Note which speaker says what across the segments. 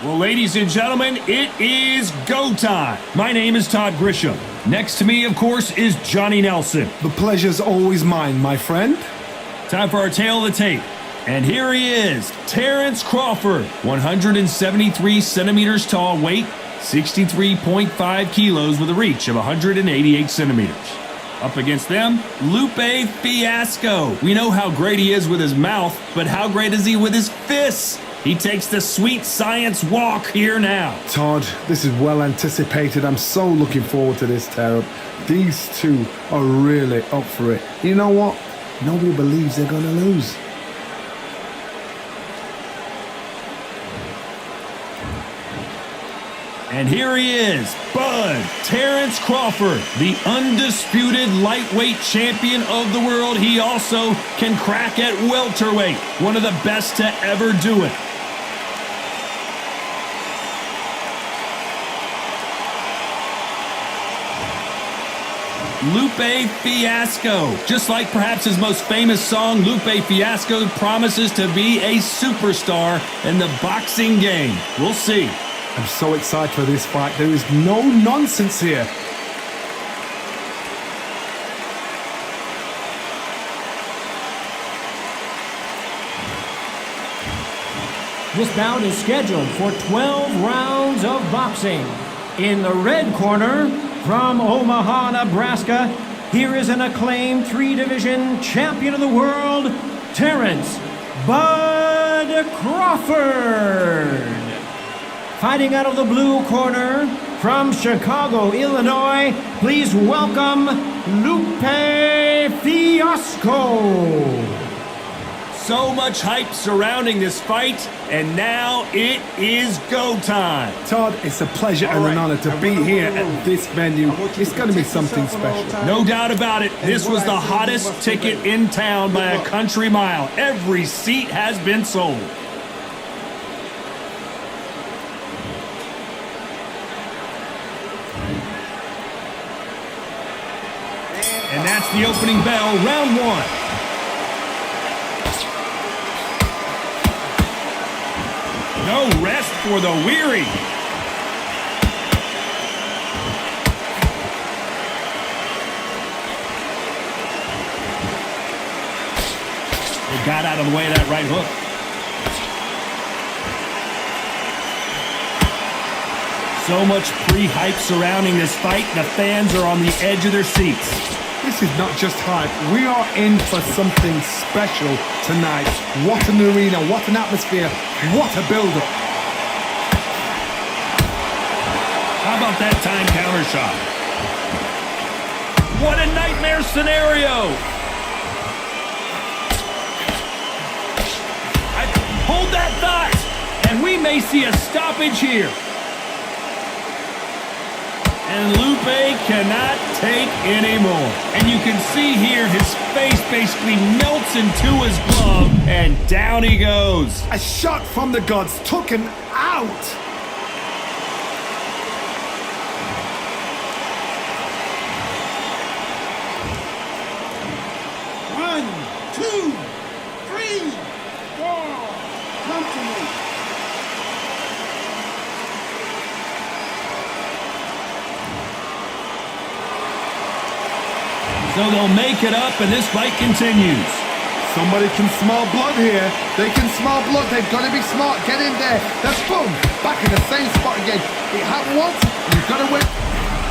Speaker 1: Well, ladies and gentlemen, it is go time. My name is Todd Grisham. Next to me, of course, is Johnny Nelson.
Speaker 2: The pleasure's always mine, my friend.
Speaker 1: Time for our tail of the tape. And here he is, Terrence Crawford, 173 centimeters tall, weight 63.5 kilos with a reach of 188 centimeters. Up against them, Lupe Fiasco. We know how great he is with his mouth, but how great is he with his fists? He takes the sweet science walk here now.
Speaker 2: Todd, this is well anticipated. I'm so looking forward to this tear-up. These two are really up for it. You know what? Nobody believes they're going to lose.
Speaker 1: And here he is, Bud Terrence Crawford, the undisputed lightweight champion of the world. He also can crack at welterweight, one of the best to ever do it. Lupe Fiasco. Just like perhaps his most famous song, Lupe Fiasco promises to be a superstar in the boxing game. We'll see.
Speaker 2: I'm so excited for this fight. There is no nonsense here.
Speaker 3: This bout is scheduled for 12 rounds of boxing. In the red corner, from Omaha, Nebraska, here is an acclaimed three-division champion of the world, Terrence Bud Crawford. Fighting out of the blue corner, from Chicago, Illinois, please welcome Lupe Fiasco.
Speaker 1: So much hype surrounding this fight, and now it is go time.
Speaker 2: Todd, it's a pleasure and an honor to be here at this venue. It's going to be something special.
Speaker 1: No doubt about it. This was the hottest ticket in town by a country mile. Every seat has been sold. And that's the opening bell, round one. No rest for the weary. They got out of the way of that right hook. So much pre-hype surrounding this fight. The fans are on the edge of their seats.
Speaker 2: This is not just hype. We are in for something special tonight. What an arena, what an atmosphere, what a build-up.
Speaker 1: How about that time counter shot? What a nightmare scenario! Hold that thought, and we may see a stoppage here. And Lupe cannot take any more. And you can see here his face basically melts into his glove, and down he goes.
Speaker 2: A shot from the gods took him out.
Speaker 4: One, two, three, four. Come to me.
Speaker 1: So they'll make it up, and this fight continues.
Speaker 2: Somebody can smell blood here. They can smell blood. They've got to be smart. Get in there. That's boom. Back in the same spot again. It happened once. You've got to win.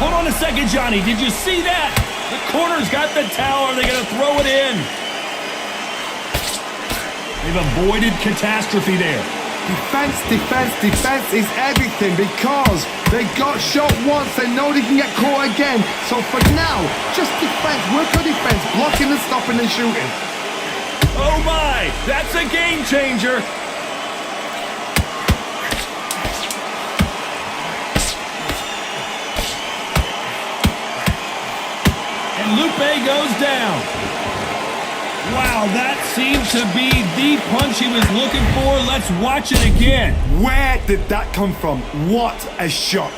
Speaker 1: Hold on a second, Johnny. Did you see that? The corner's got the towel. Are they going to throw it in? They've avoided catastrophe there.
Speaker 2: Defense, defense, defense is everything because they got shot once. They know they can get caught again. So for now, just defense. Work on defense. Blocking and stopping and shooting.
Speaker 1: Oh my! That's a game changer! And Lupe goes down. Wow, that seemed to be the punch he was looking for. Let's watch it again.
Speaker 2: Where did that come from? What a shot.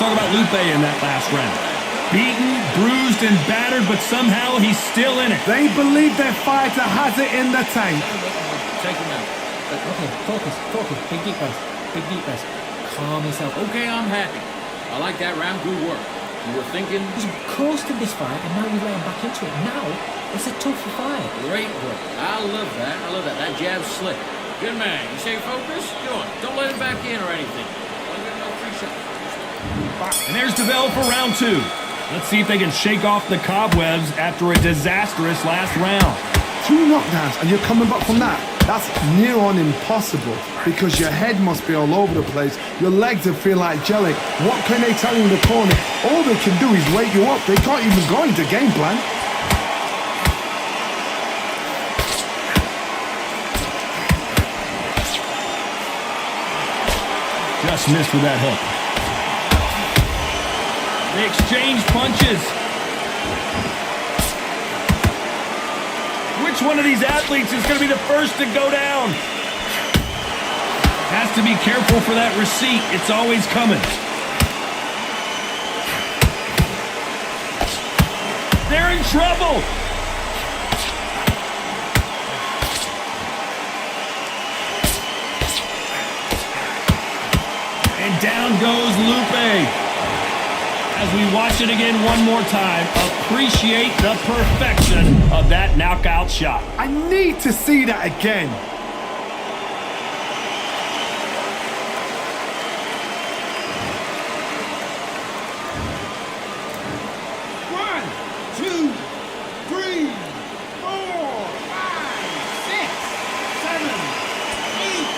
Speaker 1: talk about Lupe in that last round. Beaten, bruised, and battered, but somehow he's still in it.
Speaker 2: They believe their fighter has it in the tank.
Speaker 5: Take him out. Okay, focus. Big deep breath. Calm yourself.
Speaker 6: Okay, I'm happy. I like that round. Good work. You were thinking...
Speaker 5: He's coasted this fight, and now you let him back into it. Now, it's a tougher fight.
Speaker 6: Great work. I love that. That jab's slick. Good man. You stay focused? Good. Don't let him back in or anything. Don't get no free shot.
Speaker 1: And there's DeVell for round 2. Let's see if they can shake off the cobwebs after a disastrous last round.
Speaker 2: 2 knockdowns and you're coming back from that. That's near on impossible because your head must be all over the place. Your legs will feel like jelly. What can they tell you in the corner? All they can do is wake you up. They can't even go into game plan.
Speaker 1: Just missed with that hook. They exchange punches. Which one of these athletes is going to be the first to go down? Has to be careful for that receipt. It's always coming. They're in trouble. And down goes Lupe. As we watch it again one more time, appreciate the perfection of that knockout shot.
Speaker 2: I need to see that again.
Speaker 4: One, two, three, four, five, six, seven, 8,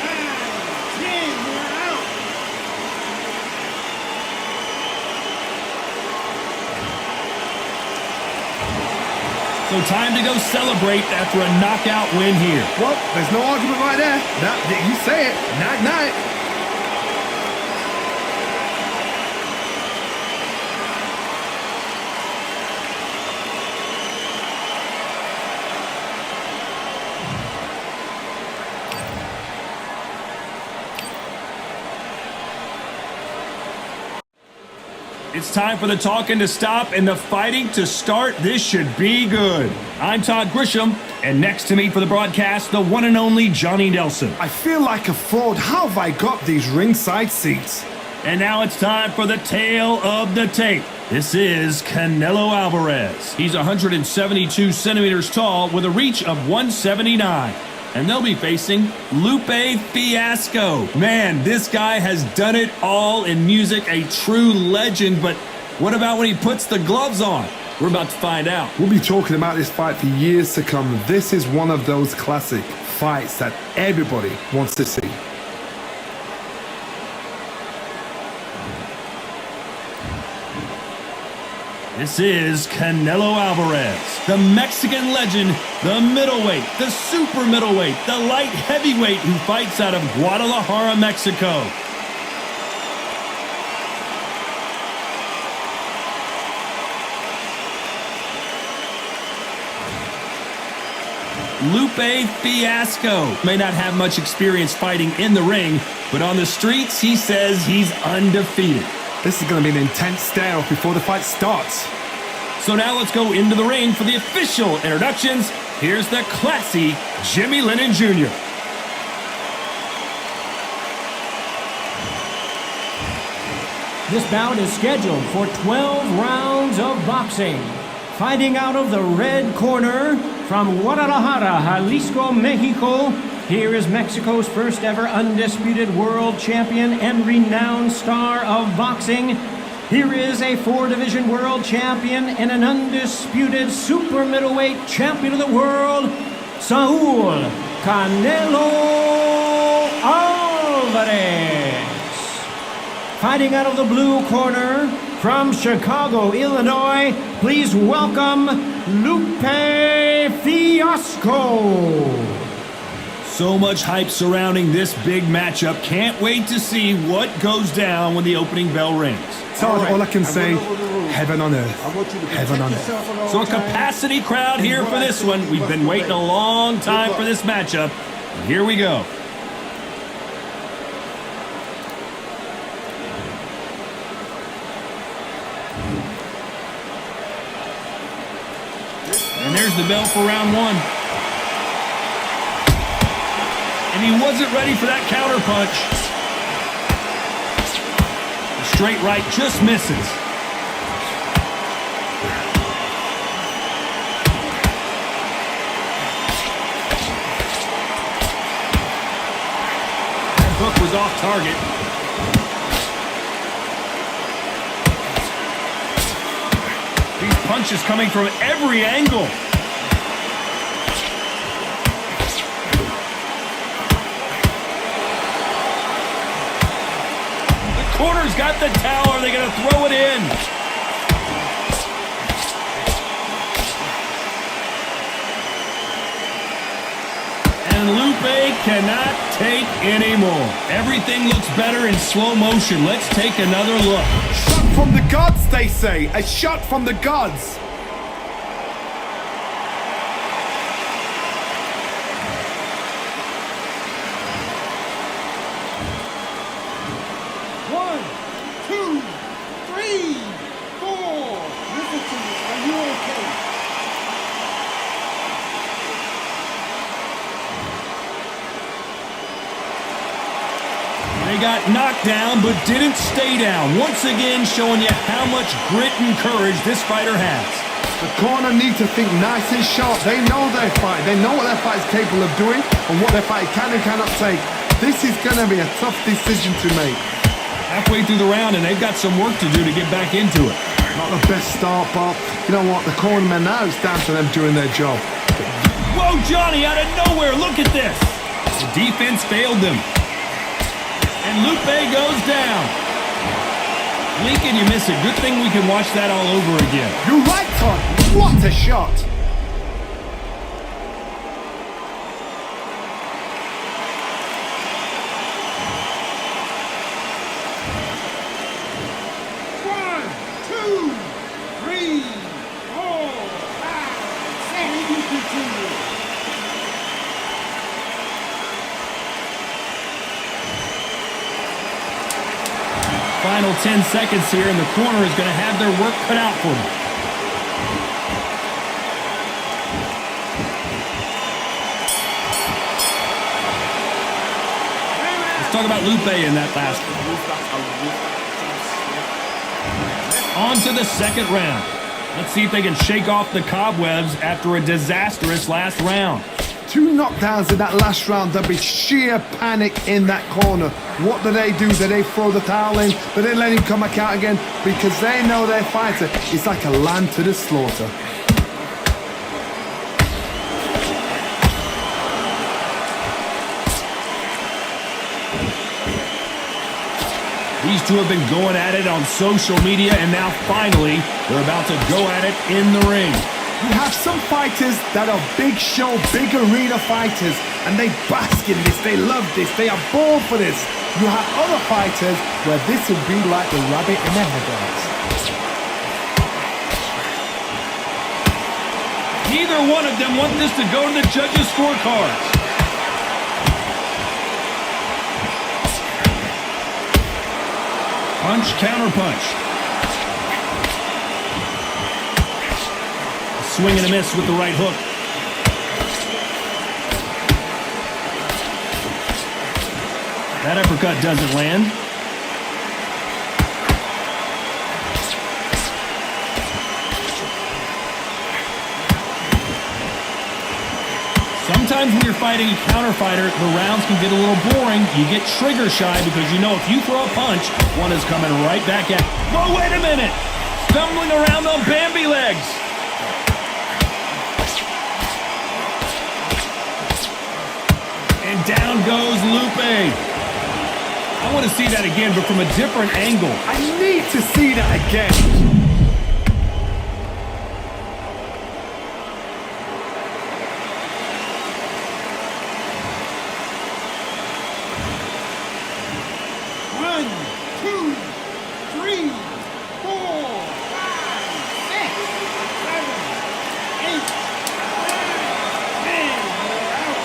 Speaker 4: 9, 10. We're out.
Speaker 1: So time to go celebrate after a knockout win here.
Speaker 2: Well, there's no argument right there. You say it. Night.
Speaker 1: It's time for the talking to stop and the fighting to start. This should be good. I'm Todd Grisham, and next to me for the broadcast, the one and only Johnny Nelson.
Speaker 2: I feel like a fraud. How have I got these ringside seats?
Speaker 1: And now it's time for the tale of the tape. This is Canelo Alvarez. He's 172 centimeters tall with a reach of 179. And they'll be facing Lupe Fiasco. Man, this guy has done it all in music, a true legend. But what about when he puts the gloves on? We're about to find out.
Speaker 2: We'll be talking about this fight for years to come. This is one of those classic fights that everybody wants to see.
Speaker 1: This is Canelo Alvarez, the Mexican legend, the middleweight, the super middleweight, the light heavyweight who fights out of Guadalajara, Mexico. Lupe Fiasco may not have much experience fighting in the ring, but on the streets, he says he's undefeated.
Speaker 2: This is going to be an intense stare-off before the fight starts.
Speaker 1: So now let's go into the ring for the official introductions. Here's the classy Jimmy Lennon Jr.
Speaker 3: This bout is scheduled for 12 rounds of boxing. Fighting out of the red corner from Guadalajara, Jalisco, Mexico, here is Mexico's first ever undisputed world champion and renowned star of boxing. Here is a 4-division world champion and an undisputed super middleweight champion of the world, Saul Canelo Alvarez. Fighting out of the blue corner from Chicago, Illinois, please welcome Lupe Fiasco.
Speaker 1: So much hype surrounding this big matchup. Can't wait to see what goes down when the opening bell rings.
Speaker 2: All I can say, heaven on earth. Heaven on earth.
Speaker 1: So a capacity crowd here for this one. We've been waiting a long time for this matchup. And here we go. And there's the bell for round one. And he wasn't ready for that counter punch. The straight right just misses. That hook was off target. These punches coming from every angle. Corner's got the towel. Are they going to throw it in? And Lupe cannot take any more. Everything looks better in slow motion. Let's take another look.
Speaker 2: Shot from the gods, they say. A shot from the gods.
Speaker 4: One, two, three, four. Listen to me. Are you okay?
Speaker 1: They got knocked down but didn't stay down. Once again showing you how much grit and courage this fighter has.
Speaker 2: The corner need to think nice and sharp. They know their fight. They know what their fight is capable of doing and what their fight can and cannot take. This is going to be a tough decision to make.
Speaker 1: Halfway through the round and they've got some work to do to get back into it.
Speaker 2: Not the best start, but you know what? The cornermen now, it's down to them doing their job.
Speaker 1: Whoa, Johnny, out of nowhere. Look at this. The defense failed them. And Lupe goes down. Blink and you miss it. Good thing we can watch that all over again.
Speaker 2: You're right, Todd. What a shot.
Speaker 4: One, two, three, four, five, six. You continue.
Speaker 1: Final 10 seconds here, and the corner is going to have their work cut out for them. Let's talk about Lupe in that last one. On to the second round. Let's see if they can shake off the cobwebs after a disastrous last round.
Speaker 2: 2 knockdowns in that last round. There'll be sheer panic in that corner. What do? Do they throw the towel in? Do they let him come back out again? Because they know their fighter is like a lamb to the slaughter.
Speaker 1: These two have been going at it on social media, and now finally they're about to go at it in the ring.
Speaker 2: You have some fighters that are big show, big arena fighters, and they bask in this, they love this, they are born for this. You have other fighters where this would be like the rabbit in the headlights.
Speaker 1: Neither one of them want this to go to the judges' scorecards. Punch, counter punch. Swing and a miss with the right hook. That uppercut doesn't land. Sometimes when you're fighting a counter fighter, the rounds can get a little boring. You get trigger shy because you know if you throw a punch, one is coming right back at you. Oh, wait a minute! Stumbling around on Bambi legs. And down goes Lupe. I want to see that again, but from a different angle.
Speaker 2: I need to see that again.
Speaker 4: One, two, three, four, five, six, seven, eight, nine, 10. You're out.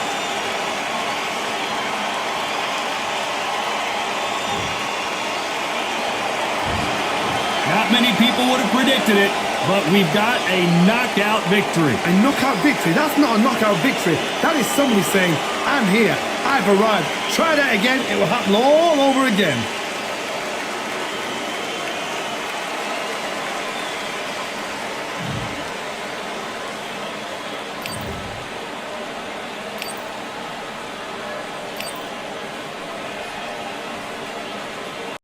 Speaker 1: Not many people would have predicted it. but we've got a knockout victory.
Speaker 2: A knockout victory? That's not a knockout victory. That is somebody saying, I'm here, I've arrived. Try that again, it will happen all over again.